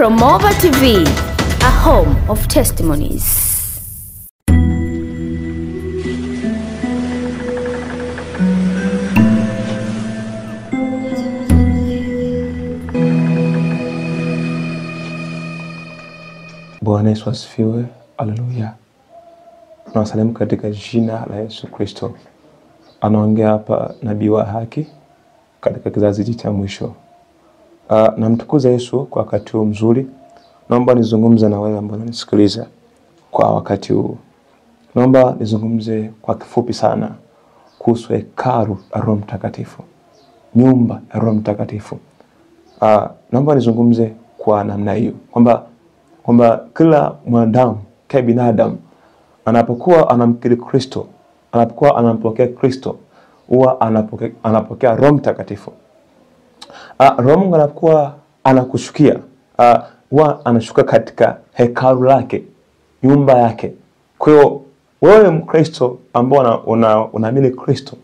Promova TV, a home of testimonies. Bwana Yesu asifiwe. Haleluya. Tunawasalimu katika jina la Yesu Kristo. Anaongea hapa nabii wa haki katika kizazi hiki cha mwisho. Namtukuza Yesu kwa wakati huu mzuri. Naomba nizungumze na wewe ambao unanisikiliza kwa wakati huu. Naomba nizungumze kwa kifupi sana kuhusu hekalu la Roho Mtakatifu. Nyumba ya Roho Mtakatifu. Naomba nizungumze kwa namna hiyo kwamba kila mwanadamu, kila binadamu anapokuwa anamkiri Kristo, anapokuwa anampokea Kristo, huwa anapokea Roho Mtakatifu. Roho Mungu anakuwa anakushukia, huwa anashuka katika hekalu lake, nyumba yake. Kwa hiyo wewe Mkristo ambao unaamini Kristo,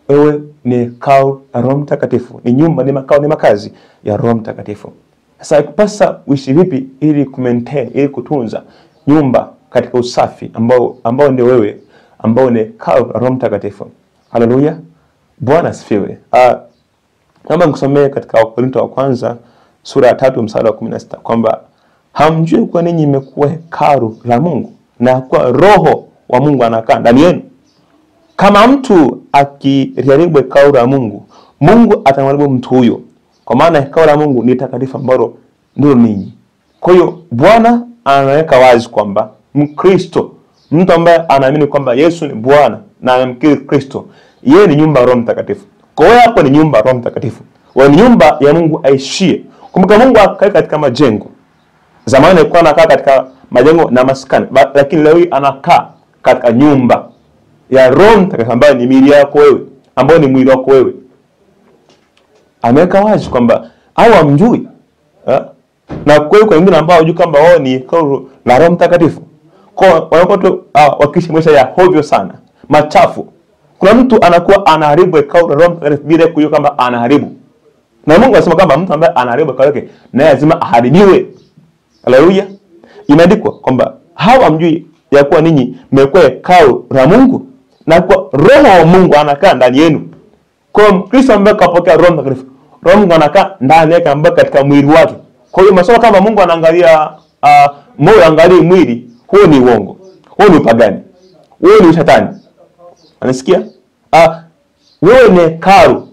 wewe ni hekalu la Roho Mtakatifu, ni nyumba, ni makao, ni makazi ya Roho Mtakatifu. Sasa ikupasa uishi vipi ili kumaintain, ili kutunza nyumba katika usafi ambao ndio wewe, ambao ni hekalu la Roho Mtakatifu. Haleluya. Bwana asifiwe. Naomba nikusomee katika Wakorintho wa kwanza sura ya 3 mstari wa 16 kwamba hamjui kwa ninyi mmekuwa hekalu la Mungu na kwa Roho wa Mungu anakaa ndani yenu. Kama mtu akiharibu hekalu la Mungu, Mungu atamharibu mtu huyo. Kwa maana hekalu la Mungu ni takatifu ambalo ndio ninyi. Kwa hiyo Bwana anaweka wazi kwamba Mkristo, mtu ambaye anaamini kwamba Yesu ni Bwana na anamkiri Kristo, yeye ni nyumba ya Roho Mtakatifu. Kwa hiyo hapo ni nyumba ya Roho Mtakatifu. Wewe ni nyumba ya Mungu aishie. Kumbuka Mungu akai katika majengo. Zamani alikuwa anakaa katika majengo na maskani, lakini leo anakaa katika nyumba ya Roho Mtakatifu ambayo ni miili yako wewe, ambayo ni mwili wako wewe. Ameweka wazi kwamba hao hamjui. Na kweli kwa wengine ambao hawajui kwamba wao ni hekalu la Roho Mtakatifu. Kwa wanakoto wakiishi maisha ya hovyo sana, machafu. Kuna mtu anakuwa anaharibu hekalu la Roho Mtakatifu bila kujua kwamba anaharibu. Na Mungu anasema kwamba mtu ambaye anaharibu hekalu lake naye lazima aharibiwe. Haleluya. Imeandikwa kwamba hao hamjui ya kuwa ninyi mmekuwa hekalu la Mungu na kwa Roho wa Mungu anakaa ndani yenu. Kwa Mkristo ambaye kapokea Roho Mtakatifu, Roho Mungu anakaa ndani yake ambaye katika mwili wake. Kwa hiyo maswala kama Mungu anaangalia moyo, angalia mwili, huo ni uongo. Huo ni upagani. Huo ni shetani. Unasikia? Wewe ni hekalu.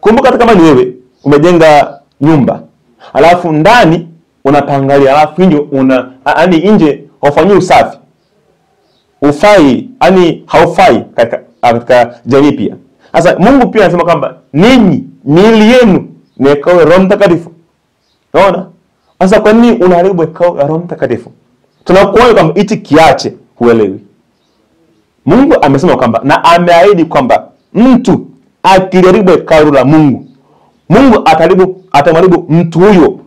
Kumbuka hata kama ni wewe umejenga nyumba, alafu ndani unapangalia, alafu nje ufanyie usafi. Ufai, haufai katika jamii pia. Sasa Mungu pia anasema kwamba ninyi miili yenu ni hekalu la Roho Mtakatifu. Unaona? Sasa kwa nini unaharibu hekalu la Roho Mtakatifu? Tunakuona kwamba hichi kiache, huelewi. Mungu amesema kwamba na ameahidi kwamba mtu akiharibu hekalu la Mungu, Mungu atamharibu mtu huyo.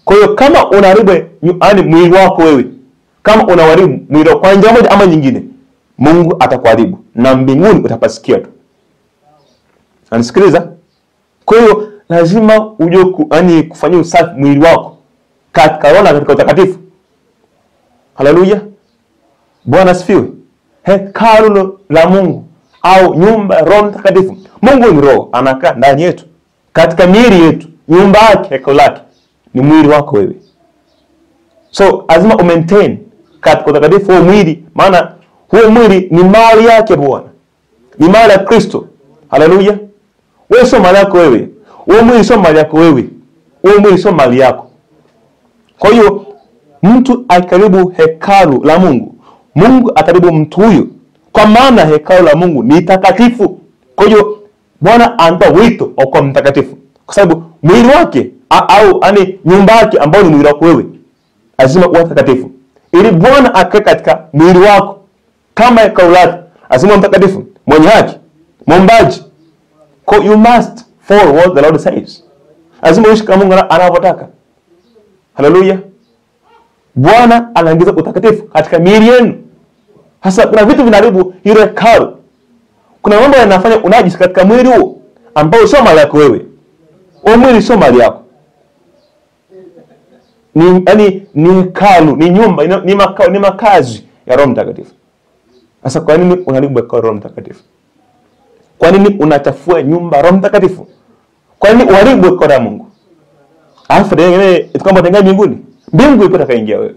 Kwa hiyo kama unaharibu mwili wako wewe, kama unaharibu mwili wako kwa njia moja ama nyingine, Mungu atakuharibu na mbinguni utapasikia tu. Anasikiliza? Kwa hiyo lazima uje kufanyia usafi mwili wako katika roho na katika utakatifu. Haleluya. Bwana asifiwe. Hekalu la Mungu au nyumba ya Roho Mtakatifu. Mungu ni roho, anakaa ndani yetu, katika miili yetu. Nyumba yake, hekalu lake ni mwili wako wewe. So lazima umaintain katika utakatifu huo mwili, maana huo mwili ni mali yake Bwana. Ni mali ya Kristo. Haleluya. Wewe sio mali yako wewe. Wewe mwili sio mali yako wewe. Wewe mwili sio mali yako. Kwa hiyo mtu akaribu hekalu la Mungu, Mungu ataribu mtu huyo. Kwa maana hekalu la Mungu ni takatifu. Kwa hiyo Bwana anatoa wito kwa mtakatifu. Kwa sababu mwili wake au nyumba yake ambayo ni mwili wako wewe, lazima uwe takatifu. Ili Bwana akae katika mwili wako kama hekalu lake, lazima mtakatifu, mwenye haki, mwombaji. You must follow what the Lord says. Lazima uishi kama Mungu anavyotaka. Haleluya. Bwana anaingiza utakatifu katika miili yenu. Sasa kuna vitu vinaharibu hilo hekalu. Kuna mambo yanafanya unajisi katika mwili huo ambao sio mali yako wewe. Mwili sio mali yako. ni hekalu, ni nyumba, ni makazi ya Roho Mtakatifu. Sasa kwa nini unaharibu hekalu Roho Mtakatifu? Kwa nini unachafua nyumba Roho Mtakatifu? Kwa nini uharibu hekalu la Mungu? Alafu tena kwamba utaingia mbinguni. Mbingu ipo utakaingia wewe.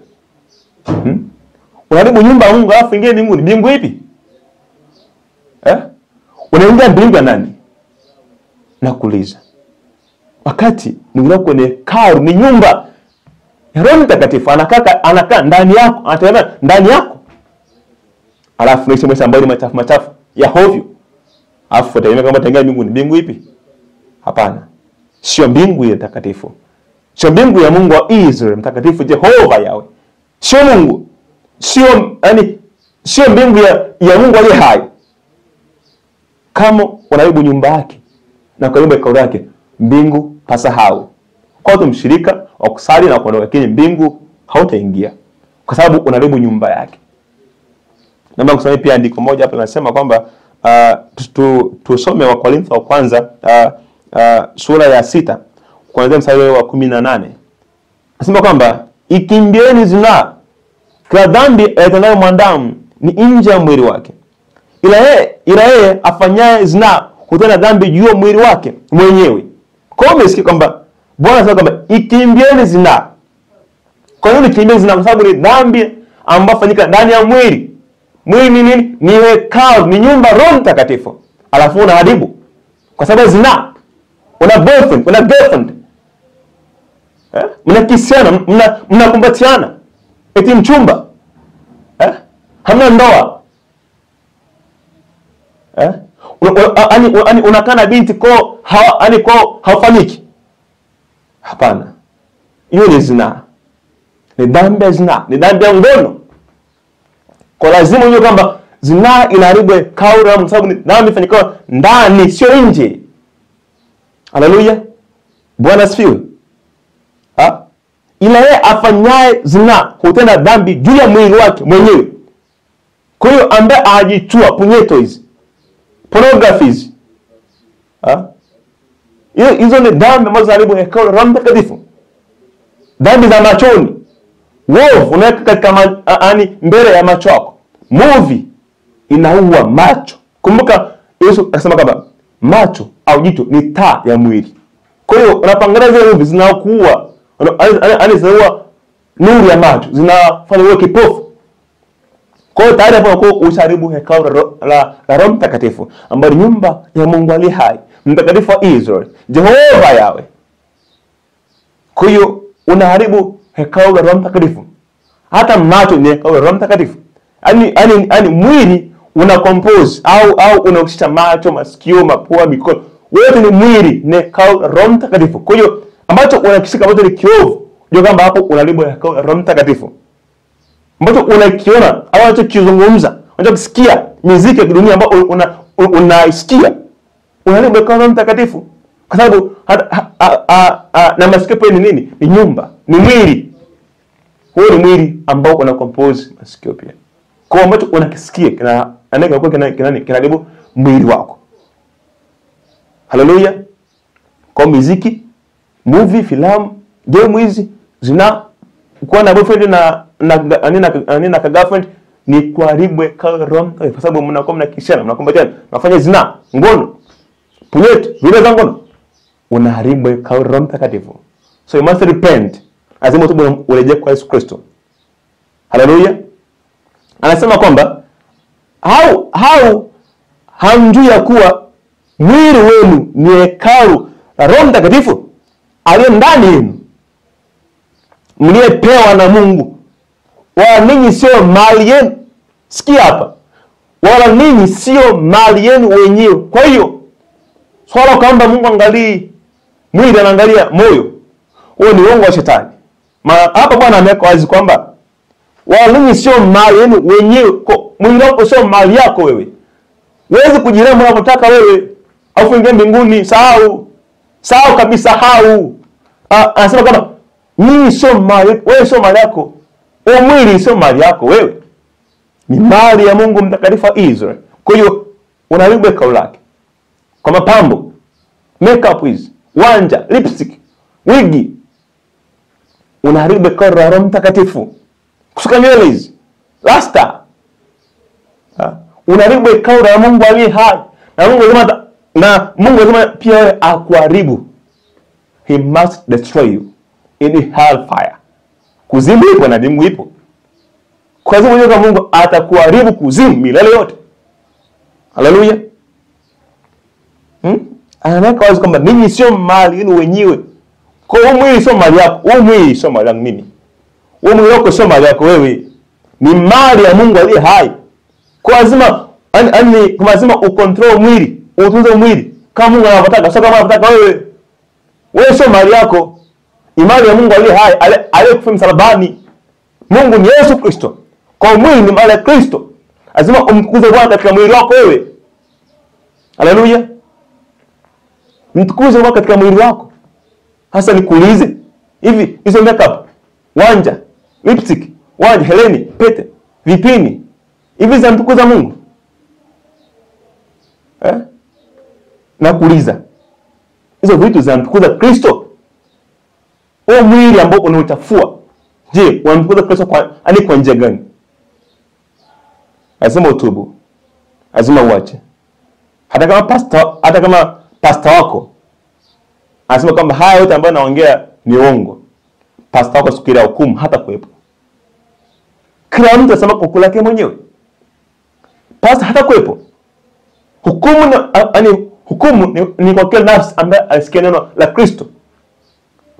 Unaharibu nyumba ya Mungu alafu ingie mbinguni. Mbingu ipi? Unaingia mbingu ya nani? Nakuuliza. Wakati mwingine kwenye hekalu ni nyumba ya Roho Mtakatifu, anakaa ndani yako, anatembea ndani yako. Alafu unaishi maisha ambayo ni machafu ya hovyo. Alafu utaimeka kama utaingia mbinguni. Mbingu ipi? Hapana. Sio mbingu ya takatifu. Sio mbingu ya Mungu wa Israeli mtakatifu Jehova Yahweh. Sio Mungu. Sio mbingu ya Mungu aliye hai. Kama unaharibu nyumba yake na kuharibu hekalu lake, mbingu pasahau. Kwa tu mshirika wa kusali na kuondoka, lakini mbingu hautaingia kwa sababu unaharibu nyumba yake. Naomba kusoma pia andiko moja hapa linasema kwamba tusome wa Korintho wa kwanza sura ya 6 kuanzia mstari wa 18. Nasema kwamba ikimbieni zinaa, kila dhambi yatendayo mwanadamu ni nje ya mwili wake. Ila yeye afanyaye zinaa hutenda dhambi juu ya mwili wake mwenyewe. Kwa hiyo umesikia kwamba Bwana anasema kwamba ikimbieni zinaa. Kwa nini ikimbieni zinaa? Kwa sababu ni dhambi ambayo fanyika ndani ya mwili. Mwili ni nini? Ni hekalu, ni nyumba Roho Mtakatifu. Alafu unaharibu kwa sababu zinaa. Una boyfriend, una girlfriend. Mnakisiana, mnakumbatiana. Eti mchumba. Hamna ndoa. Unakana binti kwa hawafanyiki. Hapana. Hiyo ni zinaa. Ni dhambi ya zinaa, ni dhambi ya ngono. Kwa lazima ujue kwamba zinaa inaharibu hekalu la Mungu, sababu ni dhambi ifanyika ndani, sio nje. Haleluya. Bwana asifiwe. Ila yeye afanyaye zinaa hutenda dhambi juu ya mwili wake mwenyewe. Kwa hiyo ambaye ajichua punyeto hizi, pornographies, hizo ni dhambi ambazo zinaharibu hekalu la Roho Mtakatifu. Dhambi za machoni. Uovu unaweka katika mbele ya macho yako. Movie inaua macho. Kumbuka Yesu akasema kwamba macho au jicho ni taa ya mwili. Kwa hiyo unapangalia zile movie zinakuua, zinaua nuru ya macho, zinafanya wewe kipofu. Kwa hiyo tayari hapo usharibu hekalu la Roho Mtakatifu, ambayo ni nyumba ya Mungu aliye hai, mtakatifu wa Israeli, Jehova Yahweh. Kwa hiyo unaharibu hekalu la Roho Mtakatifu. Hata macho ni hekalu la Roho Mtakatifu. Yaani mwili una compose au unahusisha macho, masikio, mapua, mikono. Wote ni mwili, ni hekalu la Roho Mtakatifu. Kwa hiyo ambacho unakishika ambacho ni kiovu, ndio kwamba hapo unaharibu hekalu la Roho Mtakatifu. Ambacho unakiona au unachokizungumza, unachokisikia, muziki ya kidunia ambao unaisikia, unaharibu hekalu la Roho Mtakatifu. Kwa sababu na masikio ni nini? Ni nyumba, ni mwili. Huo ni mwili ambao una compose masikio pia. Kwa ambacho unakisikia kinaharibu mwili wako. Haleluya. Kwa muziki, movie, filamu, game hizi zina kuwa na boyfriend na girlfriend ni kuharibu hekalu la Roho, kwa sababu mnakuwa mnakishana, mnakumbatiana, mnafanya zina, ngono, punyeto, vile za ngono. Unaharibu hekalu la Roho Mtakatifu. So you must repent. Lazima tubu urejee kwa Yesu Kristo. Haleluya. Anasema kwamba hamjui ya kuwa mwili wenu ni hekalu la Roho Mtakatifu aliye ndani yenu, mliyepewa na Mungu, wala ninyi sio mali yenu. Sikia hapa. Wala ninyi sio mali yenu wenyewe. Kwa hiyo swala kwamba Mungu angalii mwili, anaangalia moyo, huo ni uongo wa shetani. Hapa Bwana ameweka wazi kwamba wala ninyi sio mali yenu wenyewe. Mwili wako sio mali yako wewe. Huwezi kujiremba unapotaka wewe au uingie mbinguni. Sahau kabisa, sahau. Anasema kwamba ninyi sio mali, wewe sio mali yako. Huo mwili sio mali yako wewe. Ni mali ya Mungu mtakatifu wa Israeli. Kwa hiyo unaharibu hekalu lake kwa mapambo, makeup hizi, wanja, lipstick, wigi. unaharibu hekalu la Roho Mtakatifu. Kusuka nywele hizi, rasta, unaharibu hekalu la Mungu aliye hai. Na Mungu lazima pia wewe akuharibu. He must destroy you in hellfire. Kuzimu ipo na mbingu ipo. Kwa sababu Mungu atakuharibu kuzimu milele yote. Haleluya. Anaweka wazi kwamba ninyi sio mali yenu wenyewe. Kwa hiyo mwili sio mali yako, mwili sio mali yangu mimi. Mwili wako sio mali yako wewe. Ni mali ya Mungu aliye hai. Kwa lazima lazima ucontrol mwili, utunze mwili kama Mungu anavyotaka, sio kama anataka wewe. Wewe sio mali yako. Ni mali ya Mungu aliye hai, aliyekufa msalabani. Mungu ni Yesu Kristo. Kwa mwili ni mali ya Kristo. Lazima umtukuze Bwana katika mwili wako wewe. Haleluya. Mtukuze Bwana katika mwili wako. Hasa nikuulize, hivi hizo makeup, wanja, lipstick, wanja, heleni, pete, vipini, hivi zinamtukuza Mungu? Nakuuliza, hizo vitu zinamtukuza Kristo? Huo mwili ambao unauchafua, je, unamtukuza Kristo kwa njia gani? Lazima utubu. Lazima uache. Hata kama pastor wako anasema kwamba haya yote ambayo naongea ni uongo, pastor wako siku ile hukumu hata kuepo. Kila mtu anasema kwa kula yake mwenyewe. Pastor hata kuepo. Hukumu ni kwa kila nafsi ambaye alisikia neno la Kristo.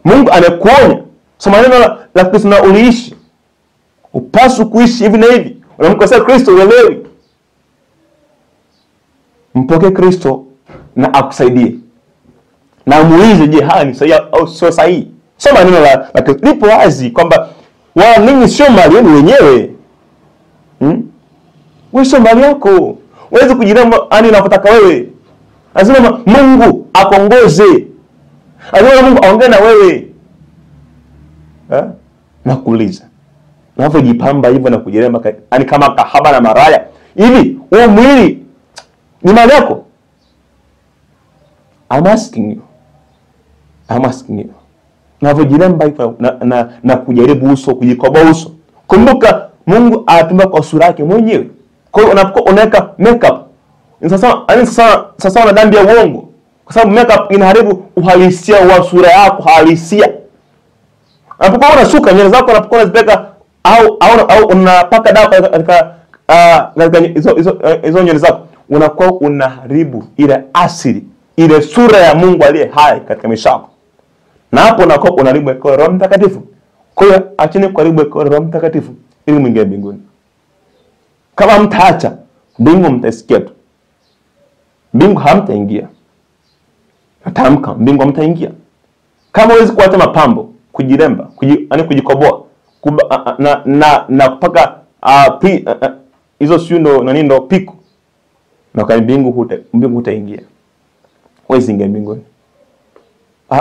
Mungu anakuonya, soma neno la Kristo na uliishi. Upaswa kuishi hivi na hivi. Unamkosea Kristo uelewi. Mpokee Kristo na akusaidie. Na muulize, je, haya ni sahihi au sio sahihi? Soma neno la Kristo. Lipo wazi kwamba wala ninyi sio mali yenu wenyewe. Wewe sio mali yako. Uweze kujiramba unapotaka wewe. Lazima Mungu akuongoze. Lazima Mungu aongee na wewe. Na kuuliza, unapojipamba hivyo na kujiramba kama kahaba na maraya, hivi wewe mwili ni mali yako? I'm asking you. Unapojiramba hivyo na kujaribu uso, kujikoboa uso, kumbuka Mungu atumba kwa sura yake mwenyewe. Kwa hiyo unapokuwa unaweka makeup, sasa na dhambi ya uongo, kwa sababu makeup inaharibu uhalisia wa sura yako halisia. Unapokuwa unasuka nywele zako, unapokuwa unazipeka au unapaka dawa katika hizo nywele zako, unakuwa unaharibu ile asili, ile sura ya Mungu aliye hai katika maisha yako. Na hapo unakuwa unaharibu hekalu la Roho Mtakatifu. Kwa hiyo acheni kuharibu hekalu la Roho Mtakatifu ili mwingie mbinguni. Kama mtaacha, mbingu mtasikia tu. Mbingu hamtaingia. Natamka, mbingu hamtaingia. Kama huwezi kuacha mapambo, kujiremba, kujikoboa, na kupaka hizo sio ndo piko, na kwa mbingu hutaingia. Wewe ingia mbinguni.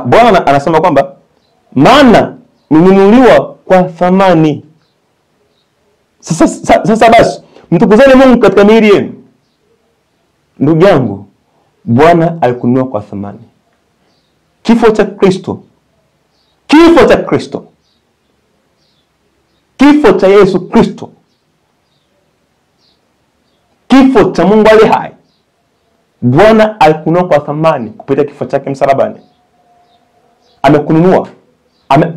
Bwana anasema kwamba maana mmenunuliwa kwa thamani. Sasa basi mtukuzeni Mungu katika miili yenu. Ndugu yangu, Bwana alikununua kwa thamani. Kifo cha Kristo, kifo cha Yesu Kristo, kifo cha Mungu aliye hai, Bwana alikununua kwa thamani kupitia kifo chake msalabani. Amekununua,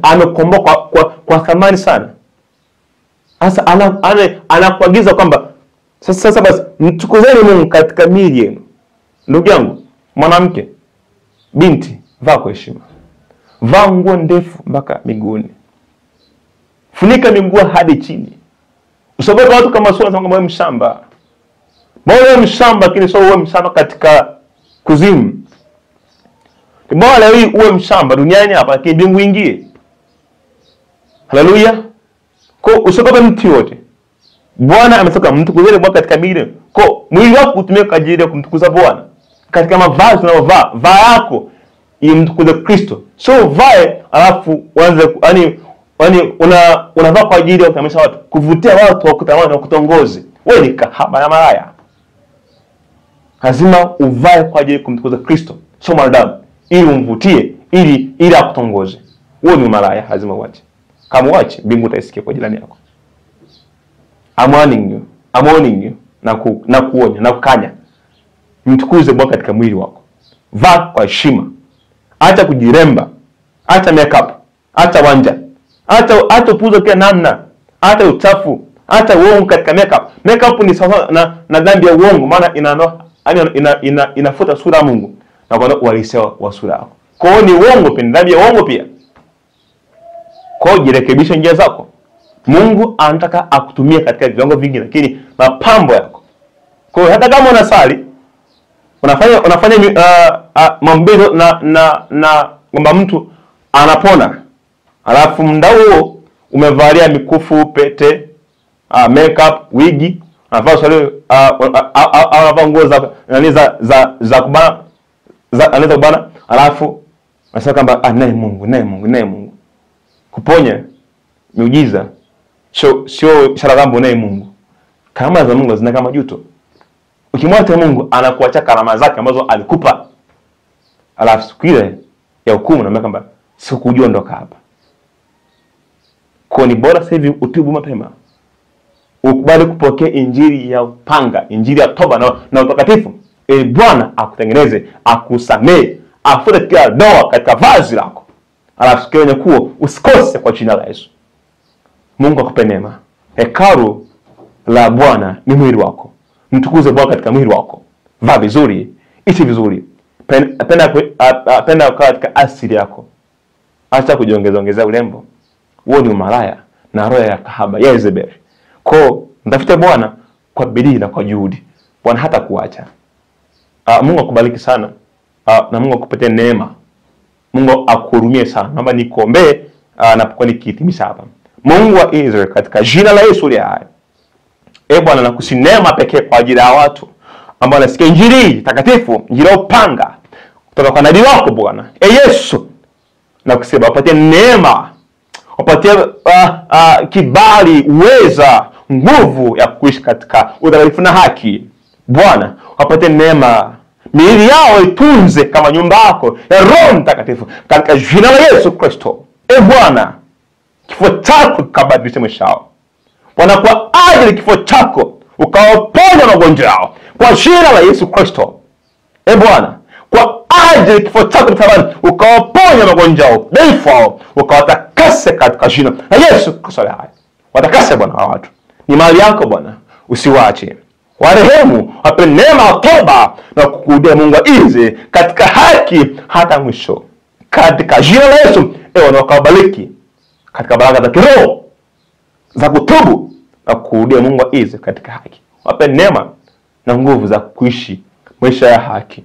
amekomboa kwa thamani sana. Sasa anakuagiza kwamba sasa basi mtukuzeni Mungu katika miili yenu. Ndugu yangu, mwanamke, binti, vaa kwa heshima. Vaa nguo ndefu mpaka miguuni. Funika miguu hadi chini. Usibabe watu kama sura kama wewe mshamba. Wewe mshamba, lakini sio wewe mshamba katika kuzimu. Bora hii uwe mshamba duniani hapa, lakini mbingu ingie. Haleluya. Kwa usibabe mtu wote. Bwana amesema mtukuzeni Bwana katika miili. Kwa mwili wako utumie kwa ajili ya kumtukuza Bwana. Katika mavazi unayovaa, vaa yako imtukuze Kristo. Sio vae alafu uanze unavaa kwa ajili ya kutamisha watu, kuvutia watu wa kutamani na kutongozi. Wewe ni kahaba na malaya. Lazima uvae kwa ajili ya kumtukuza Kristo, sio mwanadamu, ili umvutie, ili akutongoze. Wewe ni malaya, lazima uache. Kama uache, mbingu utaisikia kwa jirani yako. I'm warning you na kuonya na kukanya. Mtukuze Bwana katika mwili wako. Vaa kwa heshima. Acha kujiremba. Acha makeup. Acha wanja. Acha upuzo kia namna. Acha uchafu. Acha uongo katika makeup. Makeup ni sawa na dhambi ya uongo, maana inafuta sura ya Mungu na kwa uhalisia wa sura yako. Kwa hiyo ni uongo pia, dhambi ya uongo pia. Kwa hiyo jirekebisha njia zako. Mungu anataka akutumie katika viwango vingi, lakini mapambo yako. Kwa hiyo hata kama unasali, unafanya mambo na kwamba mtu anapona, alafu muda huo umevalia mikufu, pete, makeup, wigi, anavaa nguo za kubana, alafu anasema kwamba naye Mungu kuponya miujiza sio ishara kwamba naye Mungu. Karama za Mungu zina kama juto. Ukimwacha Mungu anakuacha karama zake ambazo alikupa. Alafu siku ile ya hukumu na kwamba sikujua ndoka hapa. Kwa ni bora sasa hivi utubu mapema. Ukubali kupokea injili ya upanga, injili ya toba na utakatifu. Bwana akutengeneze, akusamee, afute kila doa katika vazi lako. Alafu siku ile nyakuo usikose kwa jina la Yesu. Mungu akupe neema. Hekalu la Bwana ni mwili wako. Mtukuze Bwana katika mwili wako. Vaa vizuri, ishi vizuri. Penda ukawa katika asili yako. Acha kujiongeza urembo. Huo ni umalaya na roho ya kahaba ya Jezebeli. Kwa mtafute Bwana kwa bidii na kwa juhudi. Bwana hata kuacha. Mungu akubariki sana. Na Mungu akupatie neema. Mungu akuhurumie sana. Naomba nikuombee napokuwa nikihitimisha hapa. Mungu wa Israeli, katika jina la Yesu aliye hai. Bwana, nakusinema pekee kwa ajili ya watu ambao wanasikia injili takatifu, injili ya upanga kutoka kwa nabii wako Bwana. Yesu, nakusema wapatie neema, wapatie kibali, uweza, nguvu ya kuishi katika udhalifu na haki. Bwana, wapatie neema, miili yao itunze kama nyumba yako ya Roho Mtakatifu katika jina la Yesu Kristo. Bwana, kifo chako kikabadilishe maisha yao. Bwana, kwa ajili kifo chako ukawaponya magonjwa yao kwa jina la Yesu Kristo. Bwana, kwa ajili kifo chako ukawaponya magonjwa yao, dhaifu wao, ukawatakase katika jina la Yesu Kristo. Watakase Bwana hawa watu. Ni mali yako Bwana, usiwache. Warehemu, wape neema ya toba na kukurudia Mungu aize katika haki hata mwisho. Katika jina la Yesu, na wakawabariki katika baraka za kiroho za kutubu na kurudia Mungu aize katika haki. Wape neema na nguvu za kuishi maisha ya haki.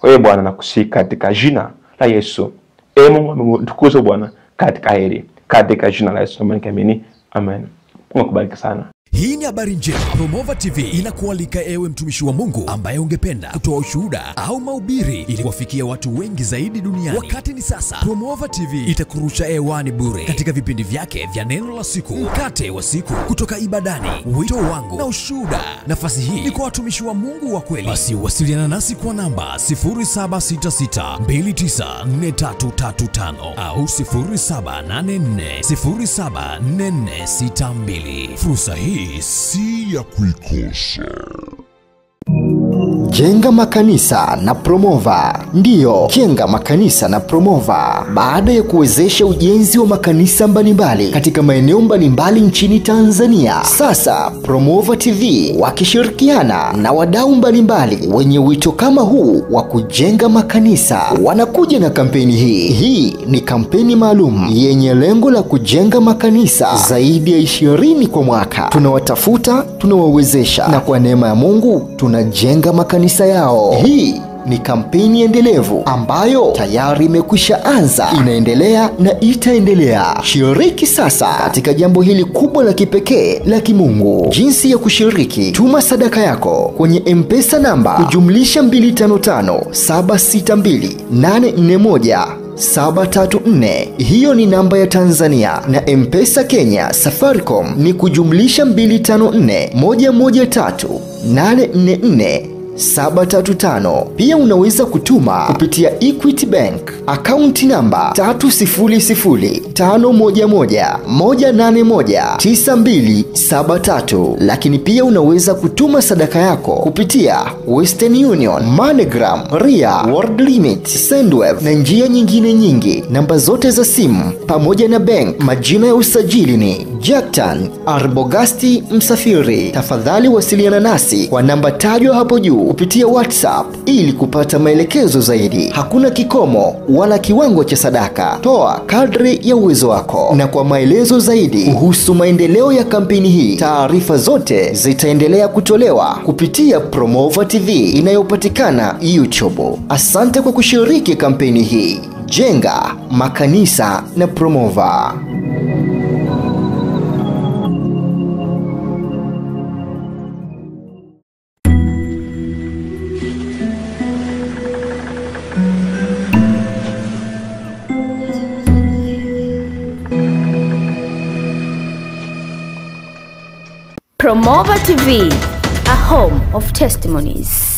Wewe Bwana, nakusihi katika jina la Yesu. Mungu mtukuze Bwana katika heri. Katika jina la Yesu nimeamini. Amen. Mungu akubariki sana. Hii ni habari njema. Promova TV inakualika ewe mtumishi wa Mungu ambaye ungependa kutoa ushuhuda au mahubiri ili kuwafikia watu wengi zaidi duniani. Wakati ni sasa. Promova TV itakurusha hewani bure katika vipindi vyake vya neno la siku, mkate wa siku, kutoka ibadani, wito wangu na ushuhuda. Nafasi hii ni kwa watumishi wa Mungu wa kweli. Basi wasiliana nasi kwa namba 0766294335 au 0784074462. Fursa hii si ya kuikosa. Jenga makanisa na Promova. Ndiyo, jenga makanisa na Promova. Baada ya kuwezesha ujenzi wa makanisa mbalimbali katika maeneo mbalimbali nchini Tanzania, sasa Promova TV wakishirikiana na wadau mbalimbali wenye wito kama huu wa kujenga makanisa wanakuja na kampeni hii. Hii ni kampeni maalum yenye lengo la kujenga makanisa zaidi ya 20 kwa mwaka. Tunawatafuta, tunawawezesha, na kwa neema ya Mungu tunajenga makanisa yao. Hii ni kampeni endelevu ambayo tayari imekwisha anza, inaendelea na itaendelea. Shiriki sasa katika jambo hili kubwa la kipekee la kimungu. Jinsi ya kushiriki: tuma sadaka yako kwenye M-Pesa namba +2576241841 hiyo ni namba ya Tanzania, na M-Pesa Kenya Safaricom ni +254113844 735. Pia unaweza kutuma kupitia Equity Bank akaunti namba 30051119273. Lakini pia unaweza kutuma sadaka yako kupitia Western Union, MoneyGram, Ria, World Limit, Sendwave na njia nyingine nyingi. Namba zote za simu pamoja na bank majina ya usajili ni Jackton Arbogasti Msafiri. Tafadhali wasiliana nasi kwa namba tajwa hapo juu kupitia WhatsApp ili kupata maelekezo zaidi. Hakuna kikomo wala kiwango cha sadaka. Toa kadri ya uwezo wako. Na kwa maelezo zaidi kuhusu maendeleo ya kampeni hii, taarifa zote zitaendelea kutolewa kupitia Promova TV inayopatikana YouTube. Asante kwa kushiriki kampeni hii. Jenga makanisa na Promova. Promova TV, a home of testimonies.